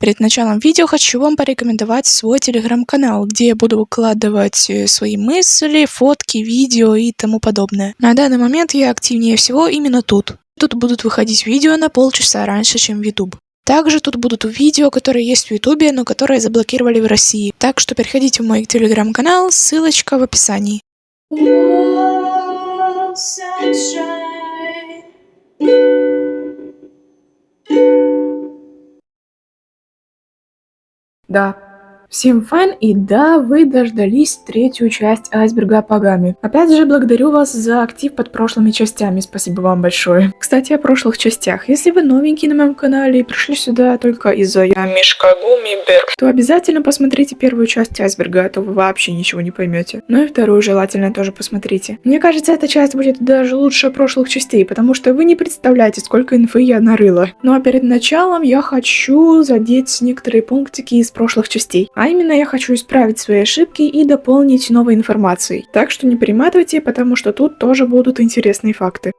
Перед началом видео хочу вам порекомендовать свой телеграм-канал, где я буду выкладывать свои мысли, фотки, видео и тому подобное. На данный момент я активнее всего именно тут. Тут будут выходить видео на полчаса раньше, чем в YouTube. Также тут будут видео, которые есть в YouTube, но которые заблокировали в России. Так что переходите в мой телеграм-канал, ссылочка в описании. Да, всем файн, и да, вы дождались третью часть айсберга Апогами. Опять же, благодарю вас за актив под прошлыми частями, спасибо вам большое. Кстати, о прошлых частях. Если вы новенький на моем канале и пришли сюда только из-за «Я Мишка Гуммибер», то обязательно посмотрите первую часть айсберга, а то вы вообще ничего не поймете. Ну и вторую желательно тоже посмотрите. Мне кажется, эта часть будет даже лучше прошлых частей, потому что вы не представляете, сколько инфы я нарыла. Ну а перед началом я хочу задеть некоторые пунктики из прошлых частей. А именно, я хочу исправить свои ошибки и дополнить новой информацией. Так что не перематывайте, потому что тут тоже будут интересные факты.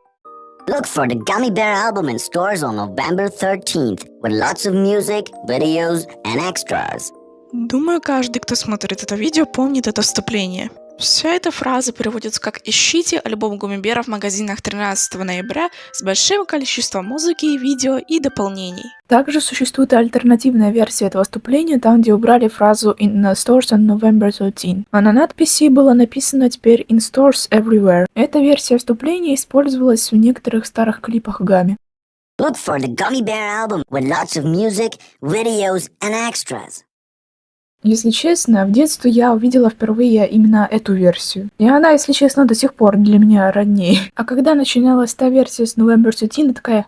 Look for the Gummy Bear album in stores on November 13th with lots of music, videos and extras. Думаю, каждый, кто смотрит это видео, помнит это вступление. Вся эта фраза переводится как «Ищите альбом Гуммибера в магазинах 13 ноября с большим количеством музыки, видео и дополнений». Также существует альтернативная версия этого вступления, там где убрали фразу «In stores on November 13», а на надписи было написано теперь «In stores everywhere». Эта версия вступления использовалась в некоторых старых клипах Гами. Look for the Gummy Bear album with lots of music, videos and extras. Если честно, в детстве я увидела впервые именно эту версию. И она, если честно, до сих пор для меня роднее. А когда начиналась та версия с November 13, я такая: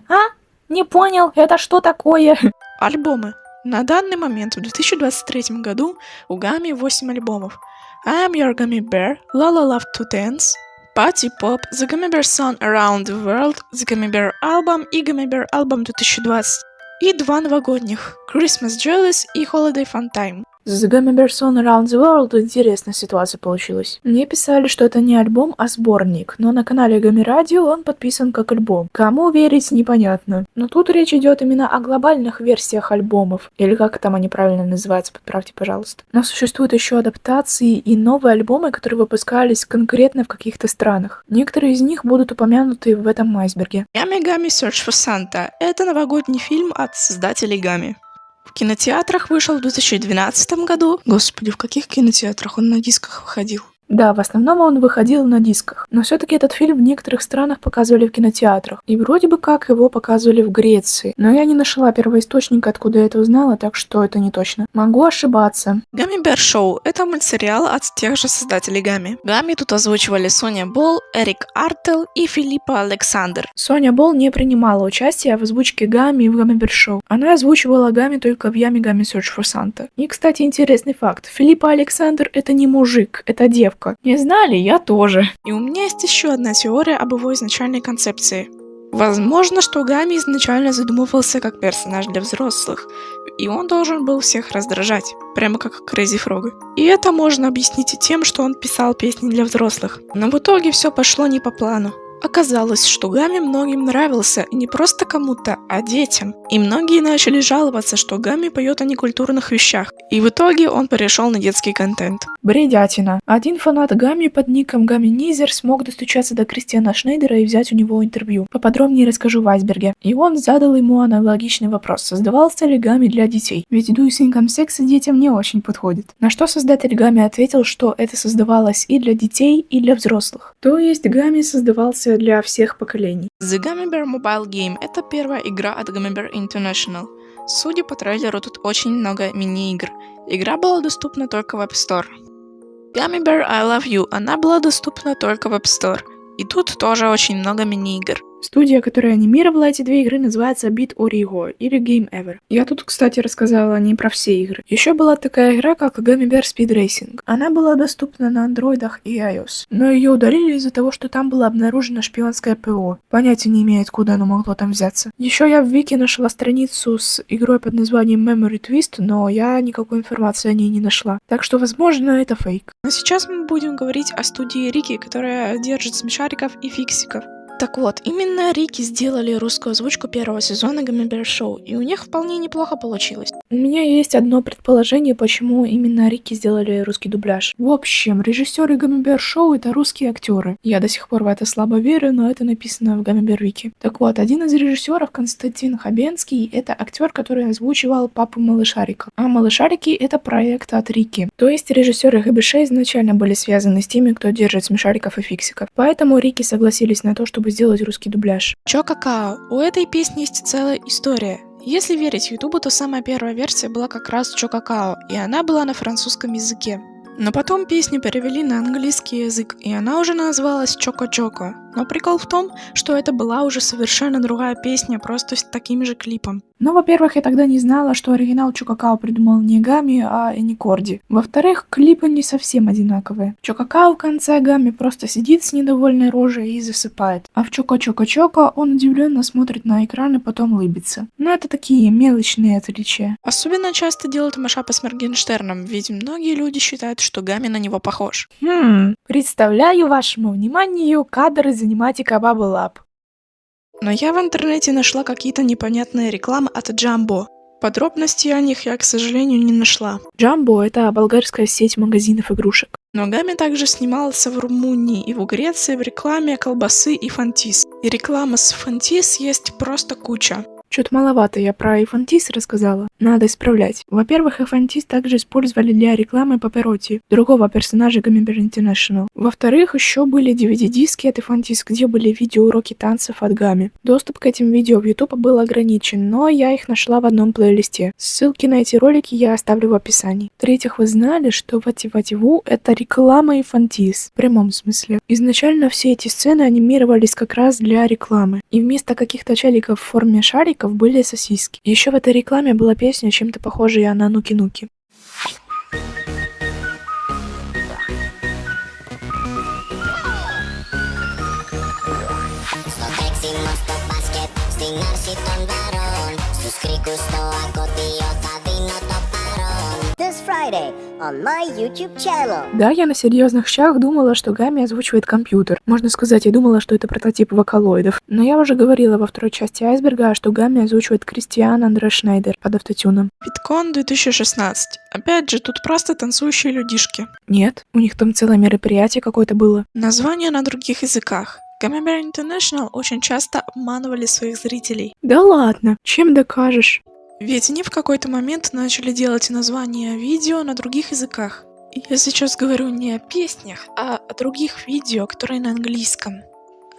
не понял, это что такое? Альбомы. На данный момент, в 2023 году, у Гами 8 альбомов. I Am Your Gummy Bear, Lola Love to Dance, Party Pop, The Gummy Bear Song Around the World, The Gummy Bear Album и Gummy Bear Album 2020. И 2 новогодних, Christmas Jealous и Holiday Fun Time. С Gummy Bear Song Around the World интересная ситуация получилась. Мне писали, что это не альбом, а сборник, но на канале Гами Радио он подписан как альбом. Кому верить, непонятно. Но тут речь идет именно о глобальных версиях альбомов, или как там они правильно называются, подправьте, пожалуйста. Но существуют еще адаптации и новые альбомы, которые выпускались конкретно в каких-то странах. Некоторые из них будут упомянуты в этом айсберге. Yummy Gummy Search for Santa – это новогодний фильм от создателей Гами. В кинотеатрах вышел в 2012 году. Господи, в каких кинотеатрах он на дисках выходил? Да, в основном он выходил на дисках, но все-таки этот фильм в некоторых странах показывали в кинотеатрах, и вроде бы как его показывали в Греции, но я не нашла первоисточника, откуда я это узнала, так что это не точно. Могу ошибаться. Gummy Bear Show – это мультсериал от тех же создателей Гами. Гами тут озвучивали Соня Болл, Эрик Артел и Филиппа Александр. Соня Болл не принимала участия в озвучке Гами в Gummy Bear Show. Она озвучивала Гами только в Yummy Gummy Search for Santa. И, кстати, интересный факт. Филиппа Александр – это не мужик, это девка. Не знали? Я тоже. И у меня есть еще одна теория об его изначальной концепции. Возможно, что Гами изначально задумывался как персонаж для взрослых, и он должен был всех раздражать, прямо как Crazy Frog. И это можно объяснить и тем, что он писал песни для взрослых. Но в итоге все пошло не по плану. Оказалось, что Гами многим нравился, и не просто кому-то, а детям. И многие начали жаловаться, что Гами поет о некультурных вещах, и в итоге он перешел на детский контент. Бредятина. Один фанат Гами под ником Гами Низер смог достучаться до Кристиана Шнейдера и взять у него интервью. Поподробнее расскажу в айсберге. И он задал ему аналогичный вопрос: создавался ли Гами для детей? Ведь дуйсингом секса детям не очень подходит. На что создатель Гами ответил, что это создавалось и для детей, и для взрослых. То есть Гами создавался для всех поколений. The Gummy Bear Mobile Game – это первая игра от Gummy Bear International. Судя по трейлеру, тут очень много мини-игр. Игра была доступна только в App Store. Gummy Bear I Love You, она была доступна только в App Store. И тут тоже очень много мини-игр. Студия, которая анимировала эти две игры, называется Beat Origo или Game Ever. Я тут, кстати, рассказала не про все игры. Еще была такая игра, как Gummy Bear Speed Racing. Она была доступна на андроидах и iOS. Но ее удалили из-за того, что там было обнаружено шпионское ПО. Понятия не имею, откуда оно могло там взяться. Еще я в Вики нашла страницу с игрой под названием Memory Twist, но я никакой информации о ней не нашла. Так что, возможно, это фейк. Но сейчас мы будем говорить о студии Рики, которая держит смешариков и фиксиков. Так вот, именно Рики сделали русскую озвучку первого сезона Gummy Bear Show, и у них вполне неплохо получилось. У меня есть одно предположение, почему именно Рики сделали русский дубляж. В общем, режиссеры Gummy Bear Show — это русские актеры. Я до сих пор в это слабо верю, но это написано в Gummy Bear Wiki. Так вот, один из режиссеров, Константин Хабенский, это актер, который озвучивал папу Малышарика. А Малышарики — это проект от Рики. То есть режиссеры ГБШ изначально были связаны с теми, кто держит смешариков и фиксиков. Поэтому Рики согласились на то, чтобы сделать русский дубляж. Чё какао? У этой песни есть целая история. Если верить Ютубу, то самая первая версия была как раз Чо какао, и она была на французском языке. Но потом песню перевели на английский язык, и она уже называлась Чоко-Чоко. Но прикол в том, что это была уже совершенно другая песня, просто с таким же клипом. Ну, во-первых, я тогда не знала, что оригинал Чо какао придумал не Гами, а Энни Корди. Во-вторых, клипы не совсем одинаковые. Чо какао в конце Гами просто сидит с недовольной рожей и засыпает. А в Чоко-Чоко-Чоко он удивленно смотрит на экран и потом улыбится. Но это такие мелочные отличия. Особенно часто делают машапы с Моргенштерном, ведь многие люди считают, что Гами на него похож. Представляю вашему вниманию кадр из аниматика Bubble Up. Но я в интернете нашла какие-то непонятные рекламы от Jumbo. Подробностей о них я, к сожалению, не нашла. Jumbo — это болгарская сеть магазинов игрушек. Но Гами также снимался в Румынии и в Греции в рекламе колбасы и Фантис. И реклама с Фантис есть просто куча. Чё-то маловато я про Ифантис рассказала. Надо исправлять. Во-первых, Ифантис также использовали для рекламы Папперотти, другого персонажа Gummy Bear International. Во-вторых, еще были DVD-диски от Ифантис, где были видеоуроки танцев от Гами. Доступ к этим видео в YouTube был ограничен, но я их нашла в одном плейлисте. Ссылки на эти ролики я оставлю в описании. В-третьих, вы знали, что Вати-Вати-Ву — это реклама Ифантис. В прямом смысле. Изначально все эти сцены анимировались как раз для рекламы. И вместо каких-то челиков в форме шариков были сосиски. Еще в этой рекламе была песня, чем-то похожая на Нуки-Нуки. This Friday on my YouTube channel. Да, я на серьезных щах думала, что Гами озвучивает компьютер. Можно сказать, я думала, что это прототип вокалоидов. Но я уже говорила во второй части Айсберга, что Гами озвучивает Кристиан Андре Шнайдер под автотюном. Питкон 2016. Опять же, тут просто танцующие людишки. Нет, у них там целое мероприятие какое-то было. Названия на других языках. Gummy Bear International очень часто обманывали своих зрителей. Да ладно, чем докажешь? Ведь они в какой-то момент начали делать названия видео на других языках. И я сейчас говорю не о песнях, а о других видео, которые на английском.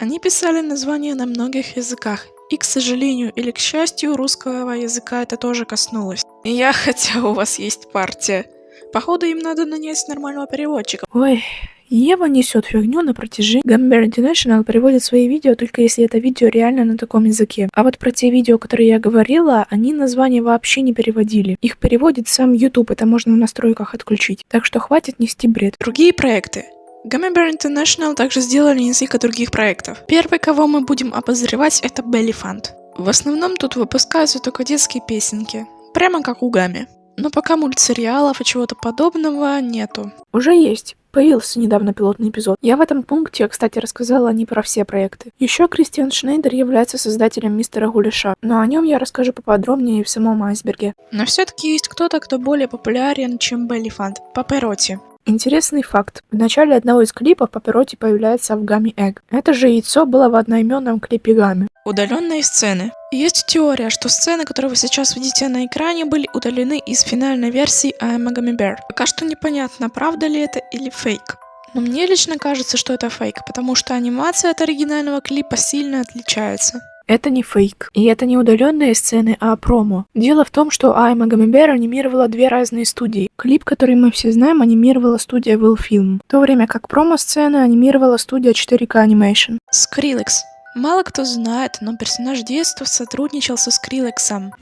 Они писали названия на многих языках. И, к сожалению или к счастью, русского языка это тоже коснулось. Хотя у вас есть партия. Походу, им надо нанять нормального переводчика. Ой, Ева несет фигню на протяжении. Gummy Bear International переводит свои видео только если это видео реально на таком языке. А вот про те видео, которые я говорила, они названия вообще не переводили. Их переводит сам YouTube, это можно в настройках отключить. Так что хватит нести бред. Другие проекты. Gummy Bear International также сделали несколько других проектов. Первый, кого мы будем обозревать, это Bellyfund. В основном тут выпускаются только детские песенки. Прямо как у Гами. Но пока мультсериалов и чего-то подобного нету. Уже есть. Появился недавно пилотный эпизод. Я в этом пункте, кстати, рассказала не про все проекты. Еще Кристиан Шнайдер является создателем Мистера Гуляша, но о нем я расскажу поподробнее в самом Айсберге. Но все-таки есть кто-то, кто более популярен, чем Bellyfund. Папперотти. Интересный факт. В начале одного из клипов Папперотти появляется в Gummy Egg. Это же яйцо было в одноименном клипе Гами. Удаленные сцены. Есть теория, что сцены, которые вы сейчас видите на экране, были удалены из финальной версии I'm a Gummy Bear. Пока что непонятно, правда ли это или фейк. Но мне лично кажется, что это фейк, потому что анимация от оригинального клипа сильно отличается. Это не фейк. И это не удаленные сцены, а промо. Дело в том, что I'm a Gummy Bear анимировала две разные студии. Клип, который мы все знаем, анимировала студия Willfilm, в то время как промо-сцены анимировала студия 4K Animation. Skrillex. Мало кто знает, но персонаж детства сотрудничал со Скриллексом.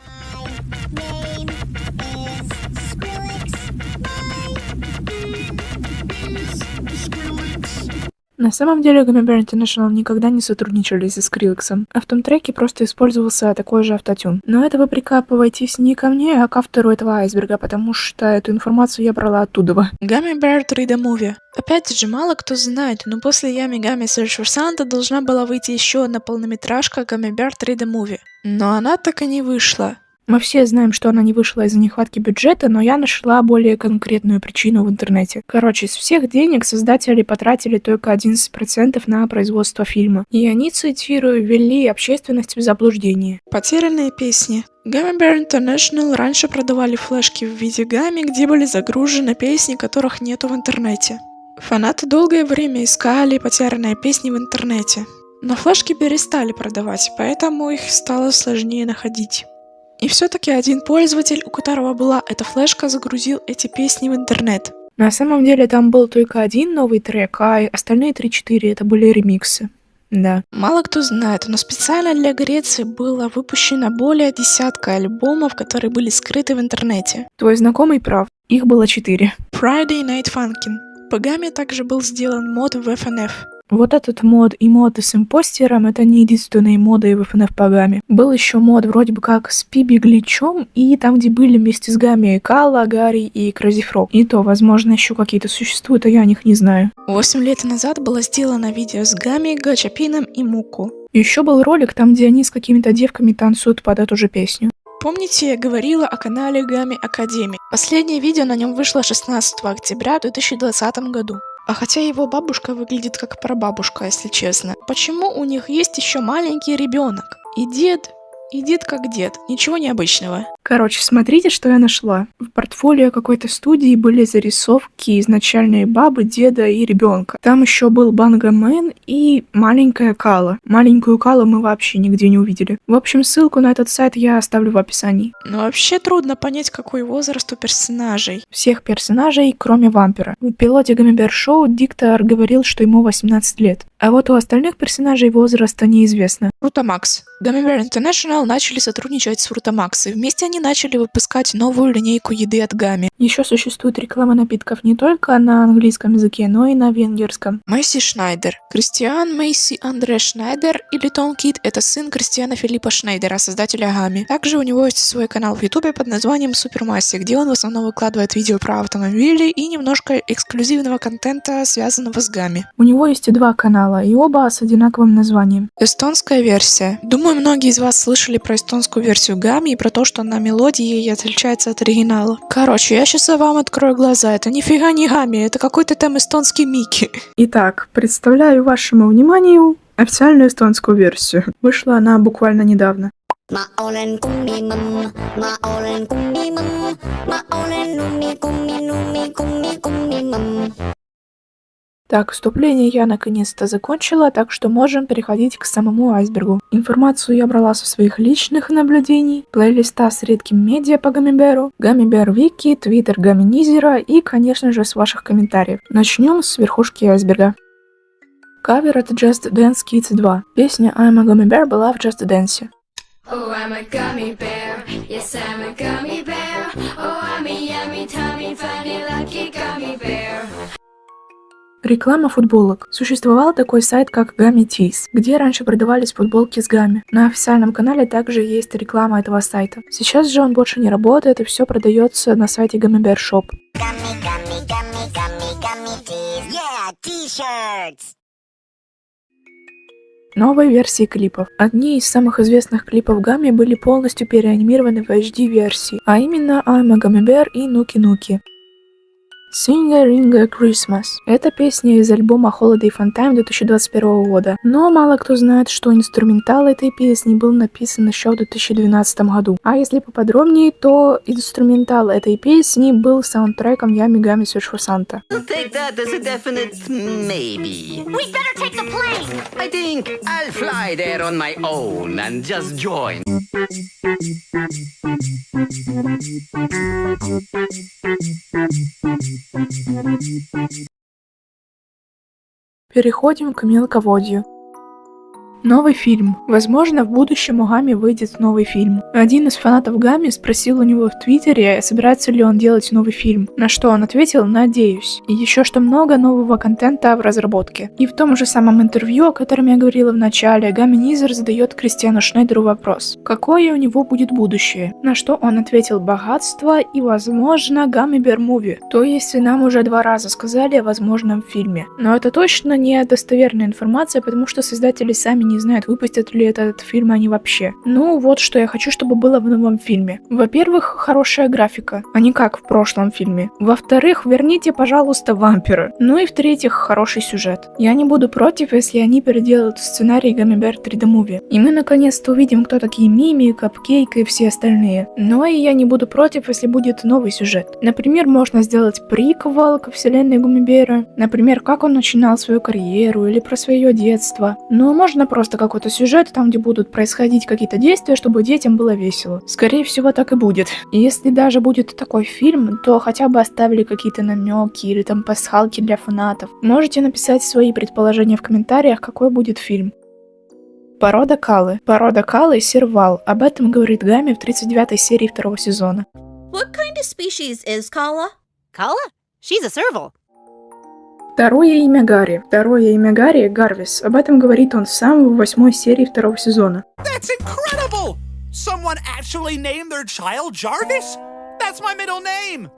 На самом деле Gummy Bear International никогда не сотрудничали со Скрилексом, а в том треке просто использовался такой же автотюн. Но это вы прикапываетесь не ко мне, а к автору этого айсберга, потому что эту информацию я брала оттуда. Gummy Bear 3D Movie. Опять же, мало кто знает, но после Yummy Gummy Search for Santa должна была выйти еще одна полнометражка Gummy Bear 3D Movie. Но она так и не вышла. Мы все знаем, что она не вышла из-за нехватки бюджета, но я нашла более конкретную причину в интернете. Короче, из всех денег создатели потратили только 11% на производство фильма. И они, цитирую, ввели общественность в заблуждение. Потерянные песни. Gummy Bear International раньше продавали флешки в виде гамми, где были загружены песни, которых нету в интернете. Фанаты долгое время искали потерянные песни в интернете. Но флешки перестали продавать, поэтому их стало сложнее находить. И все-таки один пользователь, у которого была эта флешка, загрузил эти песни в интернет. На самом деле там был только один новый трек, а остальные 3-4 это были ремиксы. Да. Мало кто знает, но специально для Греции было выпущено более десятка альбомов, которые были скрыты в интернете. Твой знакомый прав, их было 4. Friday Night Funkin'. По гамме также был сделан мод в FNF. Вот этот мод и моды с импостером — это не единственные моды в FNF по гамме. Был еще мод вроде бы как с Пиби Гличом, и там, где были вместе с гамми Кала, Гарри и Crazy Frog. И то, возможно, еще какие-то существуют, а я о них не знаю. 8 лет назад было сделано видео с Гамми, Гачапином и Муку. Еще был ролик там, где они с какими-то девками танцуют под эту же песню. Помните, я говорила о канале Гамми Академи? Последнее видео на нем вышло 16 октября 2020 году. А хотя его бабушка выглядит как прабабушка, если честно. Почему у них есть еще маленький ребенок? И дед как дед, ничего необычного. Короче, смотрите, что я нашла. В портфолио какой-то студии были зарисовки изначальной бабы, деда и ребенка. Там еще был Банга Мэн и маленькая Кала. Маленькую Калу мы вообще нигде не увидели. В общем, ссылку на этот сайт я оставлю в описании. Но вообще трудно понять, какой возраст у персонажей. Всех персонажей, кроме вампира. В пилоте Gummy Bear Show диктор говорил, что ему 18 лет. А вот у остальных персонажей возраста неизвестно. Frutamax. Gummy Bear International начали сотрудничать с Frutamax, и вместе они начали выпускать новую линейку еды от Гамми. Еще существует реклама напитков не только на английском языке, но и на венгерском. Мэйси Шнайдер. Кристиан Мэйси Андре Шнайдер или Том Кит — это сын Кристиана Филиппа Шнайдера, создателя Гамми. Также у него есть свой канал в Ютубе под названием Супермасси, где он в основном выкладывает видео про автомобили и немножко эксклюзивного контента, связанного с Гамми. У него есть 2 канала, и оба с одинаковым названием. Эстонская версия. Думаю, многие из вас слышали про эстонскую версию Гамми и про то, что на мелодии ей отличается от оригинала. Короче, я сейчас вам открою глаза. Это нифига не Гамми, это какой-то там эстонский Микки. Итак, представляю вашему вниманию официальную эстонскую версию. Вышла она буквально недавно. Ma olen kummimõmm, ma olen kummimõmm, ma olen kummimõmm. Так, вступление я наконец-то закончила, так что можем переходить к самому айсбергу. Информацию я брала со своих личных наблюдений, плейлиста с редким медиа по Gummy Bear, Gummy Bear Wiki, Twitter Гамминизера и, конечно же, с ваших комментариев. Начнем с верхушки айсберга. Кавер от Just Dance Kids 2. Песня I'm a Gummy Bear была в Just Dance. Oh, I'm a gummy bear. Yes, I'm a gummy bear. Oh, I'm a yummy, tummy, funny, lucky gummy bear. Реклама футболок. Существовал такой сайт, как Gummy Tees, где раньше продавались футболки с гамми. На официальном канале также есть реклама этого сайта. Сейчас же он больше не работает, и все продается на сайте Gummy Bear Shop. Gummy, gummy, gummy, gummy, gummy teas. Yeah, t-shirts. Новые версии клипов. Одни из самых известных клипов Гамми были полностью переанимированы в HD-версии, а именно I'm a Gummy Bear и Nuki Nuki. Sing a Ring a Christmas. Это песня из альбома Holiday Fun Time 2021 года. Но мало кто знает, что инструментал этой песни был написан еще в 2012 году. А если поподробнее, то инструментал этой песни был саундтреком Yummy Gummy Search for Santa. I'll take that as a definite maybe. We better take the plane. I think I'll fly there on my own and just join. Переходим к мелководью. Новый фильм. Возможно, в будущем у Гами выйдет новый фильм. Один из фанатов Гами спросил у него в Твиттере, собирается ли он делать новый фильм. На что он ответил: «Надеюсь». И еще что много нового контента в разработке. И в том же самом интервью, о котором я говорила в начале, Гами Низер задает Кристиану Шнайдеру вопрос: какое у него будет будущее? На что он ответил: богатство и, возможно, Gummy Bear Movie. То есть нам уже 2 раза сказали о возможном фильме. Но это точно не достоверная информация, потому что создатели сами не знают, выпустят ли этот фильм они вообще. Ну вот что я хочу, чтобы было в новом фильме. Во-первых, хорошая графика, а не как в прошлом фильме. Во-вторых, верните, пожалуйста, вампира. Ну и в-третьих, хороший сюжет. Я не буду против, если они переделают сценарий Gummy Bear 3D Movie. И мы наконец-то увидим, кто такие Мими, Капкейк и все остальные. Но и я не буду против, если будет новый сюжет. Например, можно сделать приквел ко вселенной Gummy Bear. Например, как он начинал свою карьеру или про свое детство. Но можно просто какой-то сюжет, там где будут происходить какие-то действия, чтобы детям было весело. Скорее всего, так и будет. И если даже будет такой фильм, то хотя бы оставили какие-то намеки или там пасхалки для фанатов. Можете написать свои предположения в комментариях, какой будет фильм. Порода Калы. Порода Калы — сервал. Об этом говорит Гами в 39-й серии 2-го сезона. What kind of species is Kala? Kala? She's a serval. Второе имя Гарри. Второе имя Гарри — Гарвис. Об этом говорит он сам в 8-й серии 2-го сезона. That's incredible! Someone actually named their child Jarvis? That's my middle name!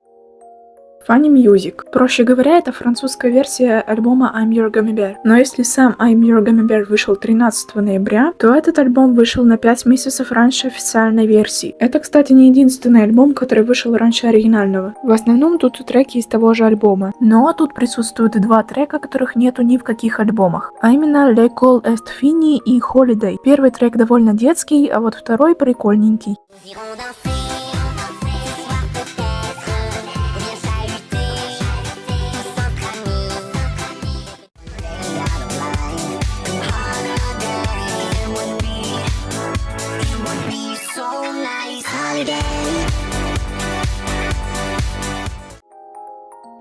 Funny Music. Проще говоря, это французская версия альбома I'm Your Gummy Bear. Но если сам I'm Your Gummy Bear вышел 13 ноября, то этот альбом вышел на 5 месяцев раньше официальной версии. Это, кстати, не единственный альбом, который вышел раньше оригинального. В основном тут треки из того же альбома. Но тут присутствуют 2 трека, которых нету ни в каких альбомах. А именно L'école est finie и Holiday. Первый трек довольно детский, а вот второй прикольненький.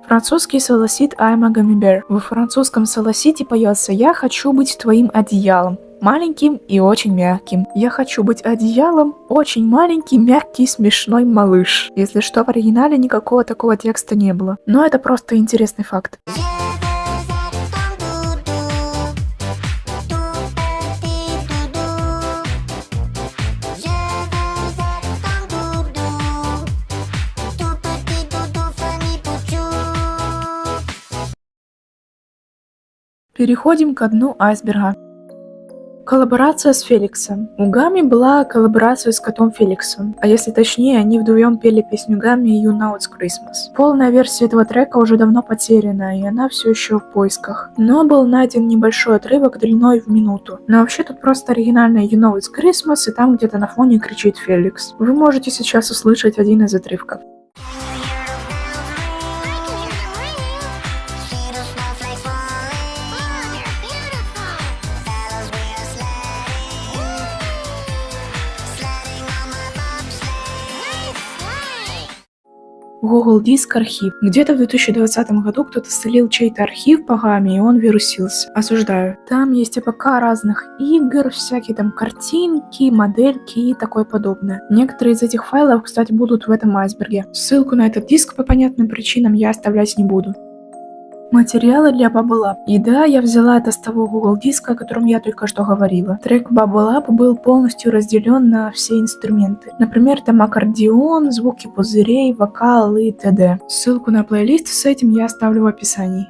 Французский солосит I'm a Gummy Bear. Во французском солосите поется: «Я хочу быть твоим одеялом, маленьким и очень мягким. Я хочу быть одеялом, очень маленький, мягкий, смешной малыш». Если что, в оригинале никакого такого текста не было. Но это просто интересный факт. Переходим ко дну айсберга. Коллаборация с Феликсом. У Гами была коллаборация с котом Феликсом, а если точнее, они вдвоем пели песню Гами You Know It's Christmas. Полная версия этого трека уже давно потеряна, и она все еще в поисках. Но был найден небольшой отрывок длиной в минуту. Но вообще тут просто оригинальная You Know It's Christmas, и там где-то на фоне кричит Феликс. Вы можете сейчас услышать один из отрывков. Google Диск архив. Где-то в 2020 году кто-то слил чей-то архив по Гами, и он вирусился. Осуждаю. Там есть АПК разных игр, всякие там картинки, модельки и такое подобное. Некоторые из этих файлов, кстати, будут в этом айсберге. Ссылку на этот диск по понятным причинам я оставлять не буду. Материалы для Bubble Up. И да, я взяла это с того Google диска, о котором я только что говорила. Трек Bubble Up был полностью разделен на все инструменты. Например, там аккордеон, звуки пузырей, вокал и т.д. Ссылку на плейлист с этим я оставлю в описании.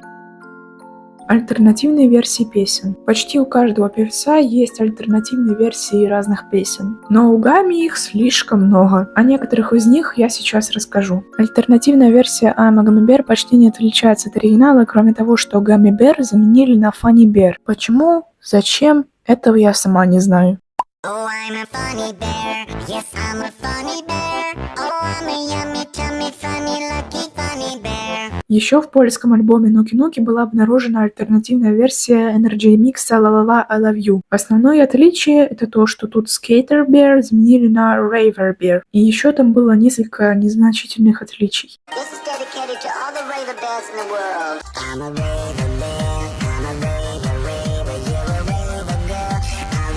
Альтернативные версии песен. Почти у каждого певца есть альтернативные версии разных песен, но у Гами их слишком много. О некоторых из них я сейчас расскажу. Альтернативная версия I'm a Gummy Bear почти не отличается от оригинала, кроме того, что Gummy Bear заменили на Funny Bear. Почему? Зачем? Этого я сама не знаю. Oh, I'm a funny bear. Yes, I'm a funny bear. Oh, I'm a yummy, tummy, funny, lucky funny bear. Еще в польском альбоме Nuki Nuki была обнаружена альтернативная версия Energy Mix'а La La La I Love You. Основное отличие — это то, что тут Skater Bear заменили на Raver Bear. И еще там было несколько незначительных отличий. This is dedicated to all the raver bears in the world. I'm a raver bear. I'm a raver, raver. You're a raver girl. I'm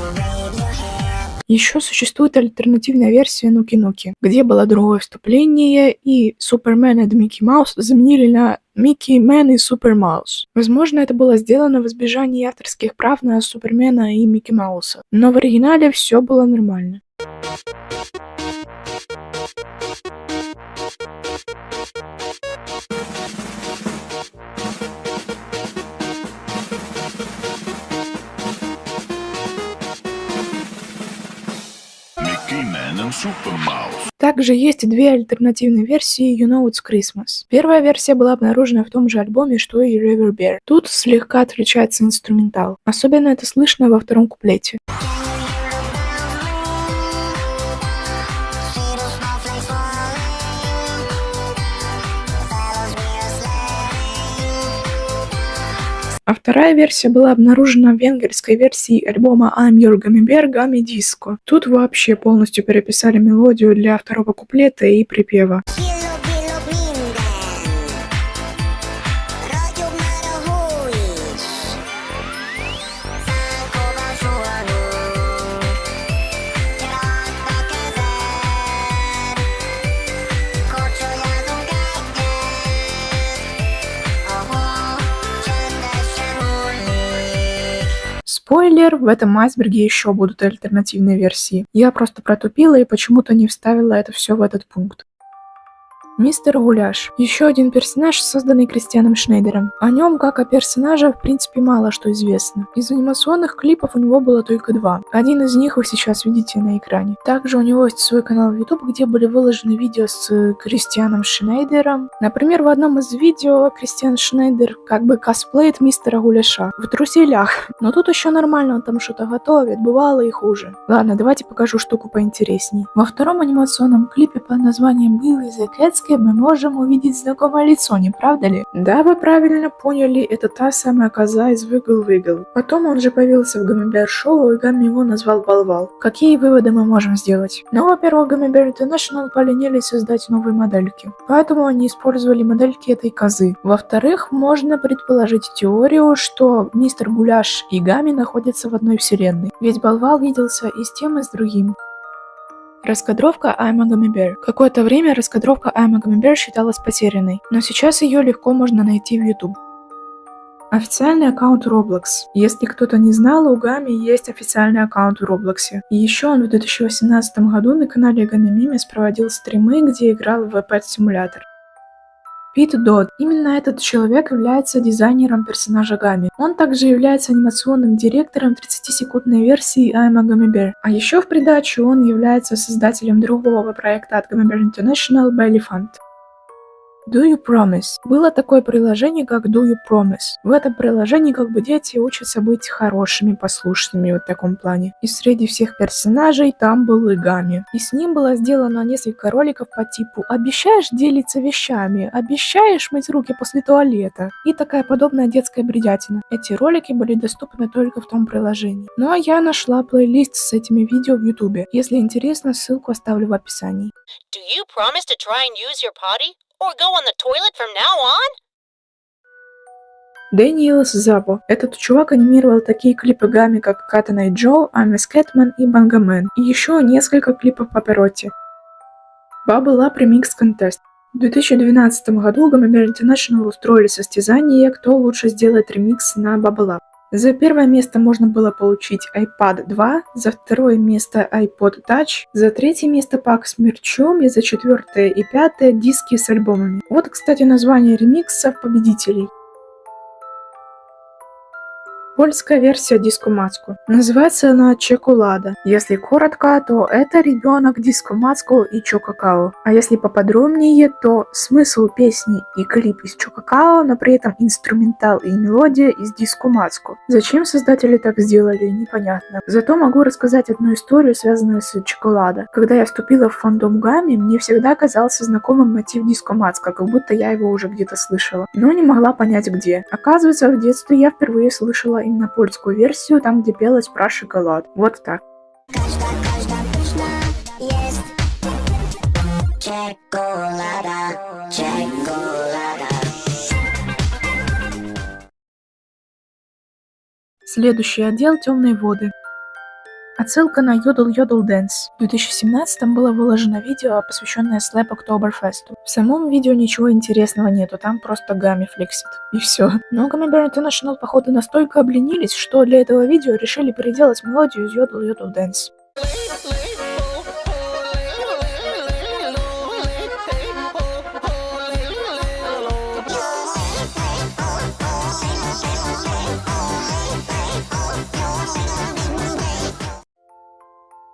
Еще существует альтернативная версия Нуки-Нуки, где было другое вступление, и Супермен и Микки Маус заменили на Микки Мэн и Супер Маус. Возможно, это было сделано в избежании авторских прав на Супермена и Микки Мауса, но в оригинале все было нормально. Также есть две альтернативные версии You Know It's Christmas. Первая версия была обнаружена в том же альбоме, что и River Bear. Тут слегка отличается инструментал. Особенно это слышно во втором куплете. А вторая версия была обнаружена в венгерской версии альбома I'm Your Gummy Bear Gummy Disco. Тут вообще полностью переписали мелодию для второго куплета и припева. Спойлер, в этом айсберге еще будут альтернативные версии. Я просто протупила и почему-то не вставила это все в этот пункт. Мистер Гуляш. Еще один персонаж, созданный Кристианом Шнейдером. О нем, как о персонаже, в принципе, мало что известно. Из анимационных клипов у него было только два. Один из них вы сейчас видите на экране. Также у него есть свой канал в YouTube, где были выложены видео с Кристианом Шнейдером. Например, в одном из видео Кристиан Шнейдер как бы косплеит мистера Гуляша в труселях. Но тут еще нормально, он там что-то готовит, бывало и хуже. Ладно, давайте покажу штуку поинтересней. Во втором анимационном клипе под названием Billy the Cat мы можем увидеть знакомое лицо, не правда ли? Да, вы правильно поняли, это та самая коза из Wiggle-Wiggle. Потом он же появился в Gummy Bear шоу, и Гамми его назвал Балвал. Какие выводы мы можем сделать? Ну, во-первых, Gummy Bear International поленились создать новые модельки, поэтому они использовали модельки этой козы. Во-вторых, можно предположить теорию, что мистер Гуляш и Гамми находятся в одной вселенной, ведь Балвал виделся и с тем, и с другим. Раскадровка I'm a Gummy Bear. Какое-то время раскадровка I'm a Gummy Bear считалась потерянной, но сейчас ее легко можно найти в YouTube. Официальный аккаунт Roblox. Если кто-то не знал, у Гамми есть официальный аккаунт в Роблоксе. И еще он в 2018 году на канале Gummy Memes проводил стримы, где играл в Pet Simulator. Пит Дод. Именно этот человек является дизайнером персонажа Гамми. Он также является анимационным директором 30-секундной версии I'm a Gummy Bear. А еще в придачу он является создателем другого проекта от Gummy Bear International Bellyfant. Do You Promise? Было такое приложение, как Do You Promise. В этом приложении как бы дети учатся быть хорошими, послушными в таком плане. И среди всех персонажей там был и Гамми. И с ним было сделано несколько роликов по типу «Обещаешь делиться вещами? Обещаешь мыть руки после туалета?» И такая подобная детская бредятина. Эти ролики были доступны только в том приложении. Ну а я нашла плейлист с этими видео в YouTube. Если интересно, ссылку оставлю в описании. Do you promise to try and use your potty? Or go on the toilet from now on? Дэниел Забо. Этот чувак анимировал такие клипы Гамми, как Катана и Джо, I'm a Scatman и Бангамен. И еще несколько клипов по Перотти. Bubble Up Remix Contest. В 2012 году Gummy Bear International устроили состязание, кто лучше сделает ремикс на Bubble Up. За первое место можно было получить iPad 2, за второе место iPod Touch, за третье место пак с мерчом и за четвертое и пятое диски с альбомами. Вот, кстати, название ремиксов победителей. Польская версия Диско Мацко. Называется она Чоколада. Если коротко, то это ребенок Диско Мацко и Чо Какао. А если поподробнее, то смысл песни и клип из Чо Какао, но при этом инструментал и мелодия из Диско Мацко. Зачем создатели так сделали, непонятно. Зато могу рассказать одну историю, связанную с Чоколада. Когда я вступила в фандом Гамми, мне всегда казался знакомым мотив Диско Мацко, как будто я его уже где-то слышала, но не могла понять где. Оказывается, в детстве я впервые слышала именно польскую версию, там где пелось про шоколад. Вот так. Следующий отдел — темные воды. Отсылка на Yodel Yodel Dance. В 2017 было выложено видео, посвященное Slap Oktoberfest. В самом видео ничего интересного нету, там просто Гамми флексит. И все. Но Gummy Bear International, походу, настолько обленились, что для этого видео решили переделать мелодию из Yodel Yodel Dance.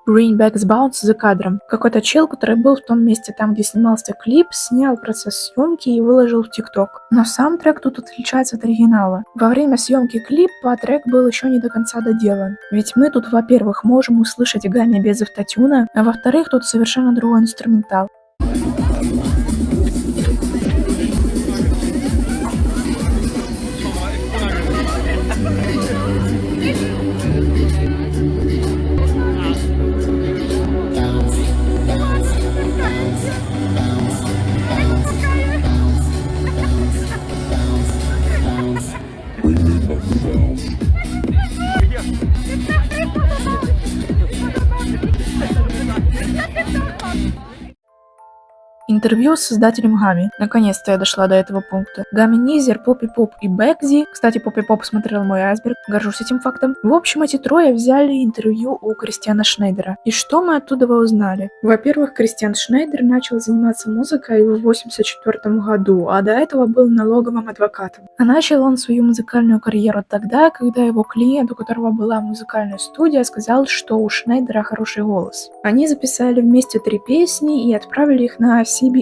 Bring Back the Bounce за кадром. Какой-то чел, который был в том месте, там, где снимался клип, снял процесс съемки и выложил в ТикТок. Но сам трек тут отличается от оригинала. Во время съемки клипа трек был еще не до конца доделан. Ведь мы тут, во-первых, можем услышать Гамми без автотюна, а во-вторых, тут совершенно другой инструментал. Интервью с создателем Гамми. Наконец-то я дошла до этого пункта. Гамми Низер, Поппи Поп и Бэкзи. Кстати, Поппи Поп смотрел мой айсберг. Горжусь этим фактом. В общем, эти трое взяли интервью у Кристиана Шнайдера. И что мы оттуда узнали? Во-первых, Кристиан Шнайдер начал заниматься музыкой в 1984 году, а до этого был налоговым адвокатом. А начал он свою музыкальную карьеру тогда, когда его клиент, у которого была музыкальная студия, сказал, что у Шнайдера хороший голос. Они записали вместе 3 песни и отправили их на CBS.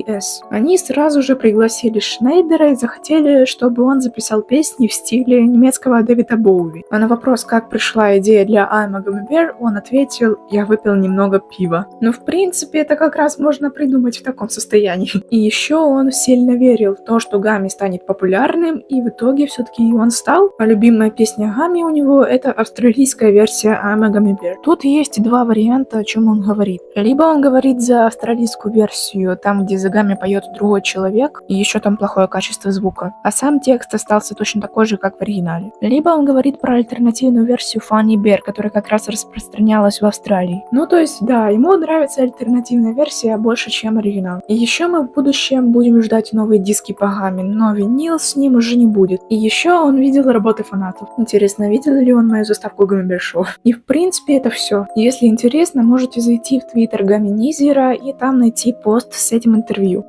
Они сразу же пригласили Шнайдера и захотели, чтобы он записал песни в стиле немецкого Дэвида Боуи. А на вопрос, как пришла идея для I'm a Gummy Bear, он ответил: «Я выпил немного пива». Но в принципе это как раз можно придумать в таком состоянии. И еще он сильно верил в то, что Гамми станет популярным, и в итоге все-таки и он стал. А любимая песня Гамми у него — это австралийская версия I'm a Gummy Bear. Тут есть 2 варианта, о чем он говорит. Либо он говорит за австралийскую версию, там где за Гамми поет другой человек, и еще там плохое качество звука, а сам текст остался точно такой же, как в оригинале. Либо он говорит про альтернативную версию Funny Bear, которая как раз распространялась в Австралии. Ну, то есть, да, ему нравится альтернативная версия больше, чем оригинал. И еще мы в будущем будем ждать новые диски по Гамми, но винил с ним уже не будет. И еще он видел работы фанатов. Интересно, видел ли он мою заставку Gummy Bear Show? И в принципе это все. Если интересно, можете зайти в твиттер Гамми Низера и там найти пост с этим интервью.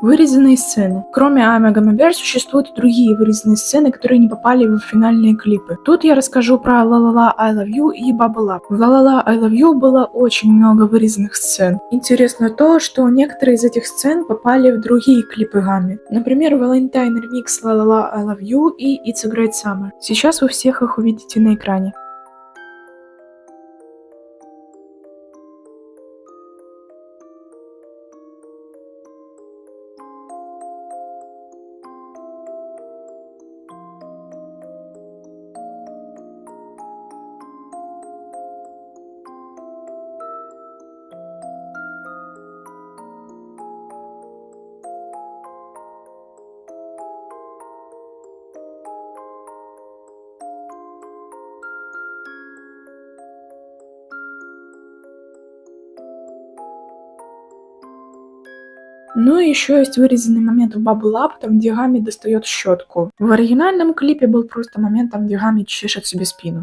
Вырезанные сцены. Кроме I'm a Gummy Bear существуют и другие вырезанные сцены, которые не попали в финальные клипы. Тут я расскажу про La La La I Love You и Bubble Up. В La La La I Love You было очень много вырезанных сцен. Интересно то, что некоторые из этих сцен попали в другие клипы Гамми. Например, Valentine Remix La La La I Love You и It's a Great Summer. Сейчас вы всех их увидите на экране. Ну и еще есть вырезанный момент в Bubble Up, там где Гамми достает щетку. В оригинальном клипе был просто момент, там где Гамми чешет себе спину.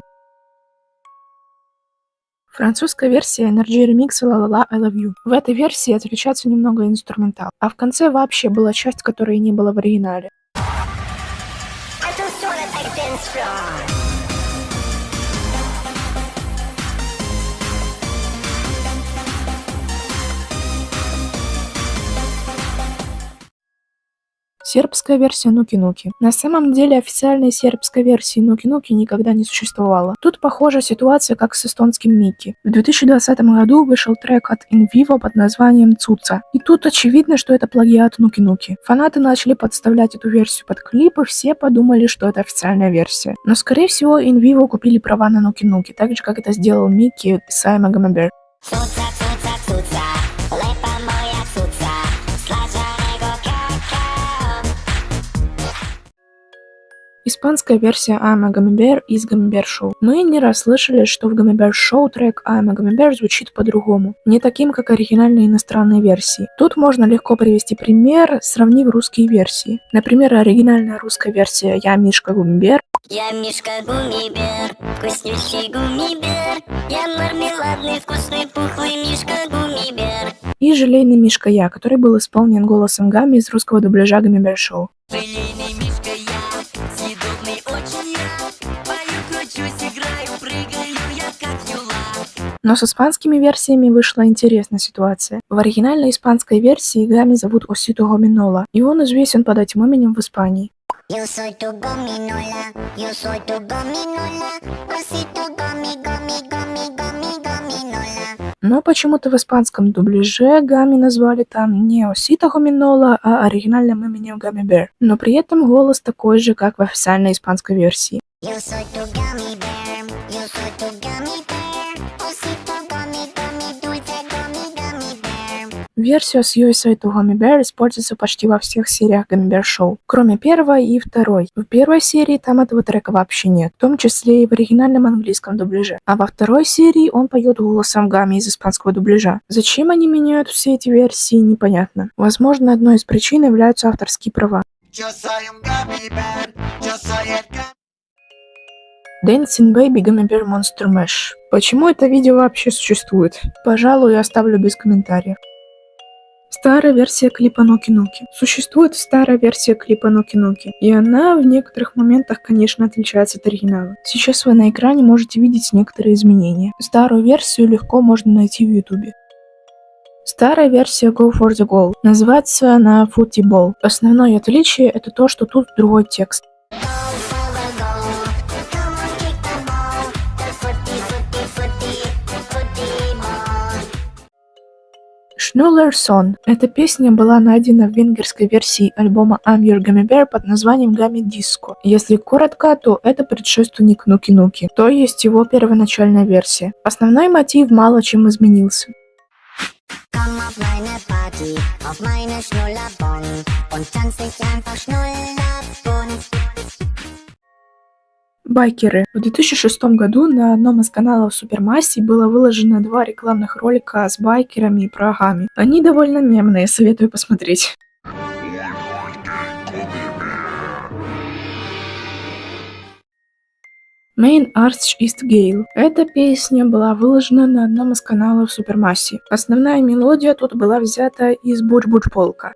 Французская версия Energy Remix La La La I Love You. В этой версии отличается немного инструментал, а в конце вообще была часть, которой не было в оригинале. Сербская версия Нуки-Нуки. На самом деле официальной сербской версии Нуки-Нуки никогда не существовало. Тут похожая ситуация, как с эстонским Микки. В 2020 году вышел трек от In Vivo под названием Цуца. И тут очевидно, что это плагиат Нуки-Нуки. Фанаты начали подставлять эту версию под клип, и все подумали, что это официальная версия. Но скорее всего In Vivo купили права на Нуки-Нуки, так же как это сделал Микки с I'm a Gummy Bear. Испанская версия I'm a Gummy Bear из Gummy Bear Show. Мы не раз слышали, что в Gummy Bear Show трек I'm a Gummy Bear звучит по-другому, не таким, как оригинальные иностранные версии. Тут можно легко привести пример, сравнив русские версии. Например, оригинальная русская версия «Я Мишка Гуммибер». Я Мишка Гуммибер, вкуснющий гуммибер. Я мармеладный, вкусный, пухлый Мишка Гуммибер. И «Желейный Мишка Я», который был исполнен голосом Гамми из русского дубляжа Gummy Bear Show. Желейный Мишка я, съедобный очень я. Пою, кручусь, играю, прыгаю я как юла. Но с испанскими версиями вышла интересная ситуация. В оригинальной испанской версии Гамми зовут Осито Гоминола, и он известен под этим именем в Испании. Yo soy tu gominola, yo soy tu gominola, osito gomi, gomi, gomi, gomi, gominola. Но почему-то в испанском дубляже Гамми назвали там не Осито Гоминола, а оригинальным именем Gummy Bear. Но при этом голос такой же, как в официальной испанской версии. Yo soy tu gummy bear, yo soy tu gummy bear, osito gomi, gomi, dulce gomi, gummy bear. Версия с Yo Soy Tu Gummy Bear используется почти во всех сериях Gummy Bear Show, кроме первой и второй. В первой серии там этого трека вообще нет, в том числе и в оригинальном английском дубляже. А во второй серии он поет голосом Гамми из испанского дубляжа. Зачем они меняют все эти версии, непонятно. Возможно, одной из причин являются авторские права. Dancing Baby Gummy Bear Monster Mash. Почему это видео вообще существует? Пожалуй, я оставлю без комментариев. Старая версия клипа Ноки Ноки. Существует старая версия клипа Ноки Ноки, и она в некоторых моментах, конечно, отличается от оригинала. Сейчас вы на экране можете видеть некоторые изменения. Старую версию легко можно найти в ютубе. Старая версия Go for the Goal. Называется она Football. Основное отличие это то, что тут другой текст. Schnuller Son. Эта песня была найдена в венгерской версии альбома I'm Your Gummy Bear под названием Gummy Disco. Если коротко, то это предшественник Нуки Нуки, то есть его первоначальная версия. Основной мотив мало чем изменился. Komm auf meine Party, auf meine Schnullerbon und tanz dich einfach Schnullerbund. Байкеры. В 2006 году на одном из каналов Супермасси было выложено 2 рекламных ролика с байкерами и про Гамми. Они довольно мемные, советую посмотреть. Main Arch East Gale. Эта песня была выложена на одном из каналов Супермасси. Основная мелодия тут была взята из Буч-Буч Полка.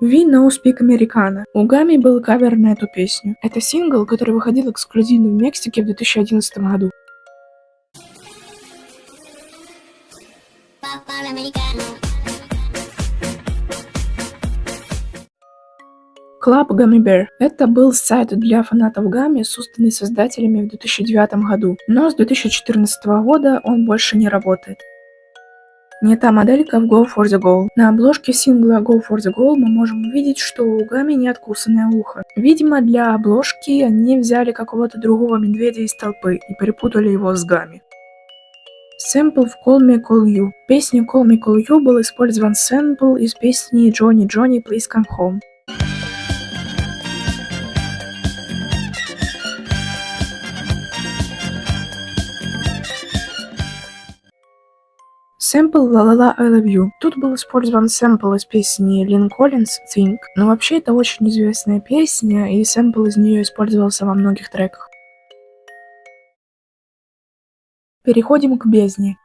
We Know Speak Americana. У Гамми был кавер на эту песню. Это сингл, который выходил эксклюзивно в Мексике в 2011 году. Club Gummy Bear. Это был сайт для фанатов Гамми, созданный создателями в 2009 году. Но с 2014 года он больше не работает. Не та моделька в Go for the Goal. На обложке сингла Go for the Goal мы можем увидеть, что у Гамми не откусанное ухо. Видимо, для обложки они взяли какого-то другого медведя из толпы и перепутали его с Гамми. Сэмпл в Call Me Call You. В песне Call Me Call You был использован сэмпл из песни Johnny Johnny Please Come Home. Сэмпл La La La I Love You. Тут был использован сэмпл из песни Лин Коллинз Think, но вообще это очень известная песня, и сэмпл из нее использовался во многих треках. Переходим к бездне.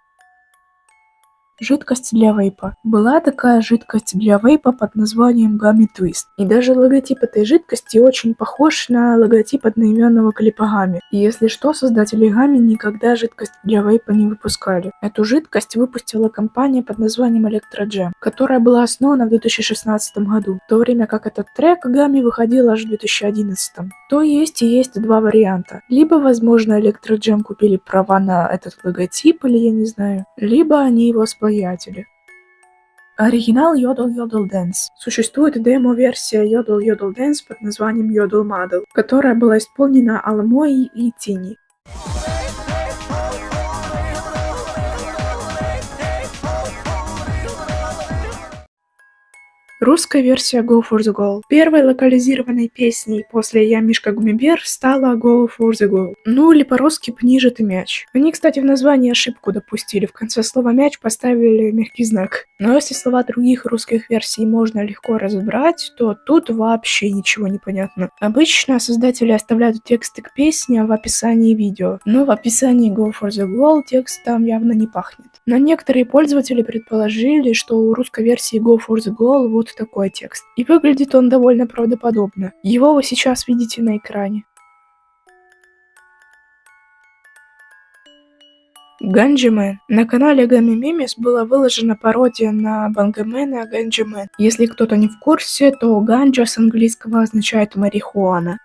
Жидкость для вейпа. Была такая жидкость для вейпа под названием Gummy Twist. И даже логотип этой жидкости очень похож на логотип одноименного клипа Гамми. И если что, создатели Гамми никогда жидкость для вейпа не выпускали. Эту жидкость выпустила компания под названием Electro Jam, которая была основана в 2016 году, в то время как этот трек Гамми выходил аж в 2011. То есть и есть 2 варианта. Либо, возможно, Electro Jam купили права на этот логотип, или я не знаю, либо они его сплагиатили. Оригинал Yodel Yodel Dance. Существует демо-версия Yodel Yodel Dance под названием Yodel Model, которая была исполнена Алмой и Тини. Русская версия Go for the Goal. Первой локализированной песней после «Я Мишка Гуммибер» стала Go for the Goal. Ну или по-русски «Пни же ты мяч». Они, кстати, в названии ошибку допустили. В конце слова «мяч» поставили мягкий знак. Но если слова других русских версий можно легко разобрать, то тут вообще ничего не понятно. Обычно создатели оставляют тексты к песне в описании видео. Но в описании Go for the Goal текст там явно не пахнет. Но некоторые пользователи предположили, что у русской версии Go for the Goal вот такой текст. И выглядит он довольно правдоподобно. Его вы сейчас видите на экране. Ганджи-мен. На канале Gummy Memes была выложена пародия на Бангамена Ганджи-мен. Если кто-то не в курсе, то ганджа с английского означает марихуана.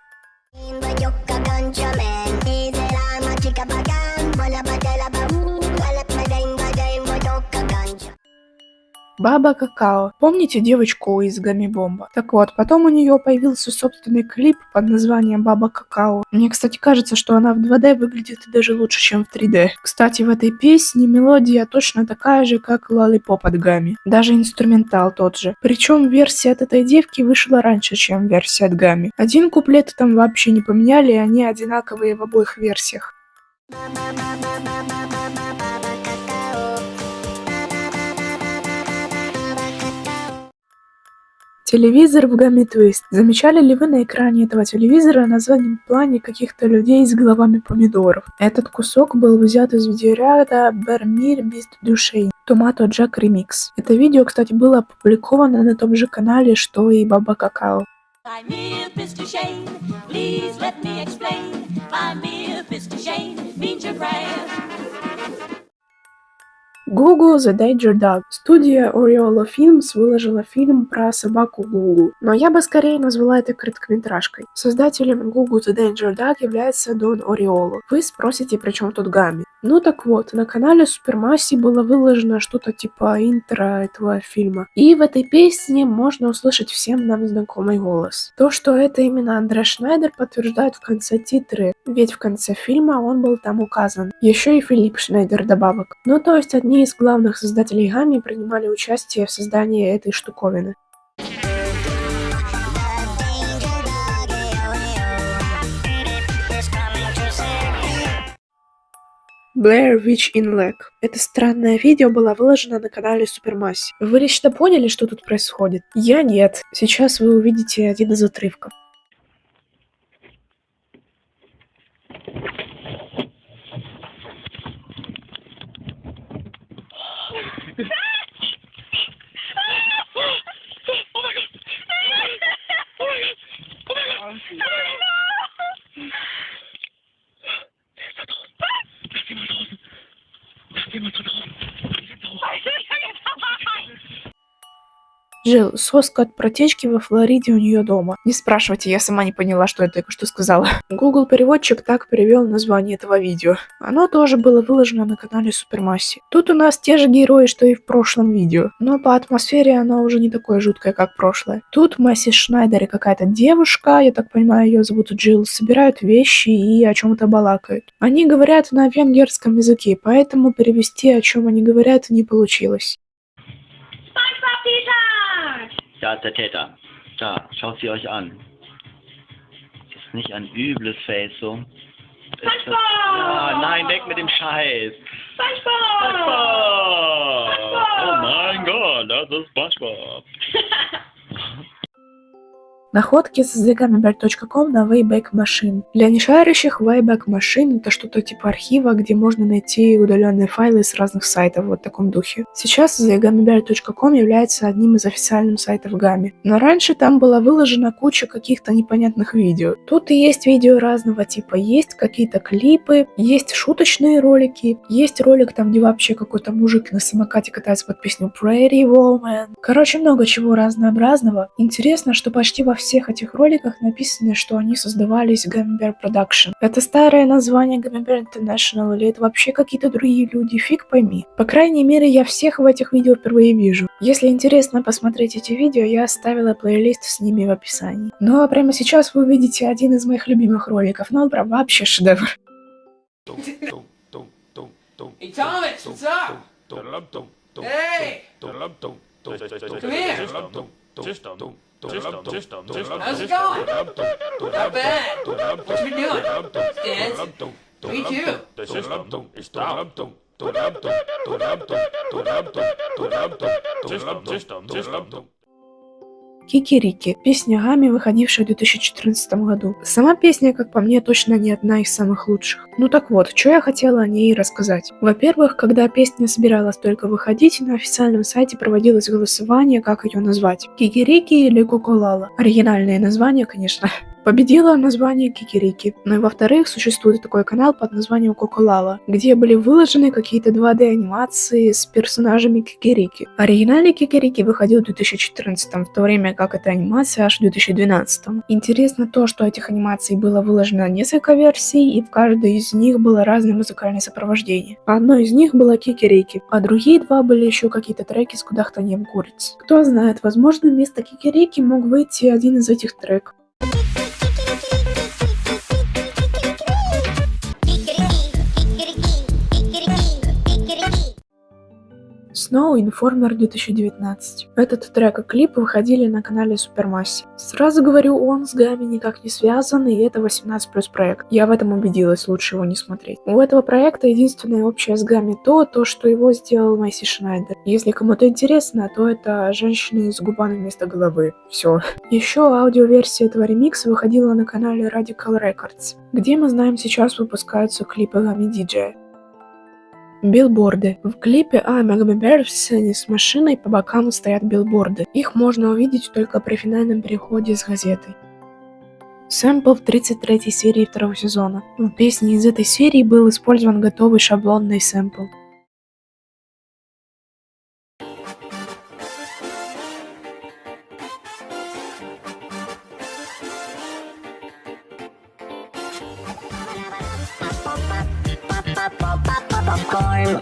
Баба Какао. Помните девочку из Гамми Бомба? Так вот, потом у нее появился собственный клип под названием Баба Какао. Мне, кстати, кажется, что она в 2D выглядит даже лучше, чем в 3D. Кстати, в этой песне мелодия точно такая же, как Lollipop от Гамми. Даже инструментал тот же. Причем версия от этой девки вышла раньше, чем версия от Гамми. Один куплет там вообще не поменяли, и они одинаковые в обоих версиях. Телевизор в Gummy Twist. Замечали ли вы на экране этого телевизора на заднем плане каких-то людей с головами помидоров? Этот кусок был взят из видеоряда Бермир Бист Дюшейн Томато Джак Ремикс. Это видео, кстати, было опубликовано на том же канале, что и Баба Какао. Гугу The Danger Dog. Студия Oriolo Films выложила фильм про собаку Гугу, но я бы скорее назвала это короткометражкой. Создателем Гугу The Danger Dog является Дон Ориоло. Вы спросите, при чем тут Гамми? Ну так вот, на канале Супермасси было выложено что-то типа интро этого фильма. И в этой песне можно услышать всем нам знакомый голос. То, что это именно Андре Шнайдер, подтверждает в конце титры, ведь в конце фильма он был там указан. Еще и Филипп Шнайдер добавок. Ну то есть одни из главных создателей Гамми принимали участие в создании этой штуковины. Blair Witch in Lag. Это странное видео было выложено на канале Супермасси. Вы лично поняли, что тут происходит? Я нет. Сейчас вы увидите один из отрывков. Жил соска от протечки во Флориде у нее дома. Не спрашивайте, я сама не поняла, что я только что сказала. Google переводчик так перевел название этого видео. Оно тоже было выложено на канале Супермасси. Тут у нас те же герои, что и в прошлом видео, но по атмосфере оно уже не такое жуткое, как прошлое. Тут Масси Шнайдер и какая-то девушка, я так понимаю, ее зовут Джилл, собирают вещи и о чем-то балакают. Они говорят на венгерском языке, поэтому перевести, о чем они говорят, не получилось. Da ist der Täter. Da, schaut sie euch an. Das ist nicht ein übles Face, so. Ja, nein, weg mit dem Scheiß. SpongeBob! Oh mein Gott, das ist SpongeBob. Находки с thegummybear.com на Wayback Machine. Для нешарящих Wayback Machine это что-то типа архива, где можно найти удаленные файлы с разных сайтов, вот в таком духе. Сейчас thegummybear.com является одним из официальных сайтов Gummy. Но раньше там была выложена куча каких-то непонятных видео. Тут и есть видео разного типа, есть какие-то клипы, есть шуточные ролики, есть ролик там, где вообще какой-то мужик на самокате катается под песню Pretty Woman. Короче, много чего разнообразного. Интересно, что почти во всех этих роликах написано, что они создавались Gummy Bear Production. Это старое название Gummy Bear International или это вообще какие-то другие люди, фиг пойми. По крайней мере, я всех в этих видео впервые вижу. Если интересно посмотреть эти видео, я оставила плейлист с ними в описании. Ну а прямо сейчас вы увидите один из моих любимых роликов, ну он прям вообще шедевр. Hey, Thomas, what's up? Hey! Come here! How's it going? Not bad. What you doing? Dancing? Me too. Кикирики. Песня Гами, выходившая в 2014 году. Сама песня, как по мне, точно не одна из самых лучших. Ну так вот, что я хотела о ней рассказать. Во-первых, когда песня собиралась только выходить, на официальном сайте проводилось голосование, как ее назвать. Кикирики или Коколала. Оригинальное название, конечно. Победило название Кикирики. Ну и во-вторых, существует такой канал под названием Коколала, где были выложены какие-то 2D анимации с персонажами Кикирики. Оригинальный Кикирики выходил в 2014, в то время как эта анимация аж в 2012. Интересно то, что этих анимаций было выложено несколько версий, и в каждой из них было разное музыкальное сопровождение. Одной из них была Кикирики, а другие два были еще какие-то треки с кудахтанием куриц. Кто знает, возможно, вместо Кикирики мог выйти один из этих треков. Snow Informer 2019. Этот трек и клип выходили на канале Supermassive. Сразу говорю, он с Гами никак не связан, и это 18+ проект. Я в этом убедилась, лучше его не смотреть. У этого проекта единственное общее с Гами то, что его сделал Мэйси Шнайдер. Если кому-то интересно, то это женщины с губами вместо головы. Все. Еще аудиоверсия этого ремикса выходила на канале Radical Records, где мы знаем сейчас выпускаются клипы Гами Диджея. Билборды. В клипе I'm a Gummy Bear в сцене с машиной по бокам стоят билборды. Их можно увидеть только при финальном переходе с газетой. Сэмпл в 33-й серии 2-го сезона. В песне из этой серии был использован готовый шаблонный сэмпл. Popcorn.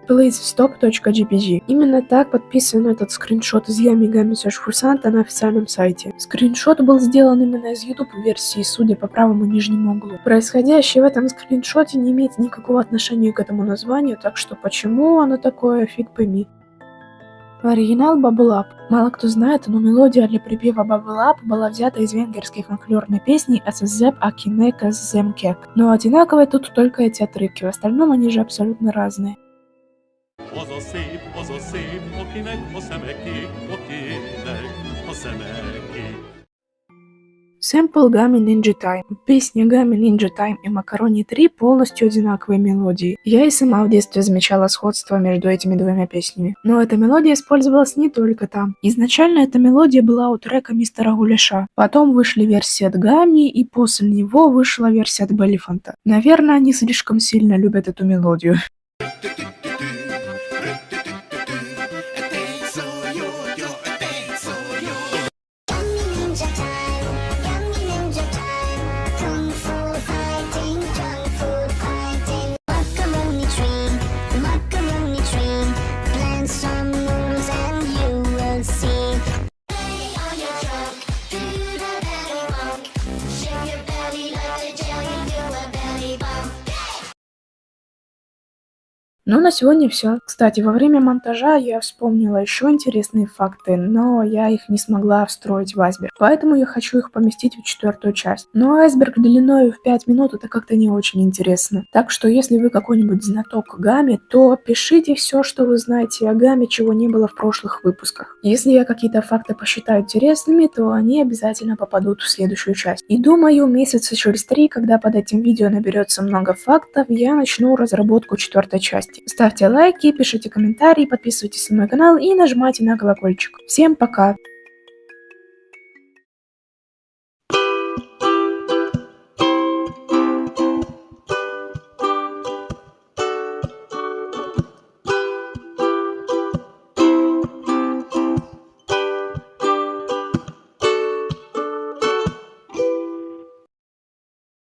PlaceStop.jpg. Именно так подписан этот скриншот из Yami Search for Santa на официальном сайте. Скриншот был сделан именно из YouTube-версии, судя по правому нижнему углу. Происходящее в этом скриншоте не имеет никакого отношения к этому названию, так что почему оно такое, фиг пойми. Оригинал Bubble Up. Мало кто знает, но мелодия для припева Bubble Up была взята из венгерской фольклорной песни «Эсэзэп Акинека Земкек». Но одинаковые тут только эти отрывки, в остальном они же абсолютно разные. Сэмпл Gummy Ninja Time. Песня Gummy Ninja Time и Macaroni 3 полностью одинаковые мелодии. Я и сама в детстве замечала сходство между этими двумя песнями. Но эта мелодия использовалась не только там. Изначально эта мелодия была у трека Мистера Гуляша. Потом вышли версии от Gummy, и после него вышла версия от Беллифанта. Наверное, они слишком сильно любят эту мелодию. Ну, на сегодня все. Кстати, во время монтажа я вспомнила еще интересные факты, но я их не смогла встроить в айсберг, поэтому я хочу их поместить в 4-ю часть. Но айсберг длиной в 5 минут это как-то не очень интересно. Так что, если вы какой-нибудь знаток Гами, то пишите все, что вы знаете о Гами, чего не было в прошлых выпусках. Если я какие-то факты посчитаю интересными, то они обязательно попадут в следующую часть. И думаю, месяца через 3, когда под этим видео наберется много фактов, я начну разработку 4-й части. Ставьте лайки, пишите комментарии, подписывайтесь на мой канал и нажимайте на колокольчик. Всем пока!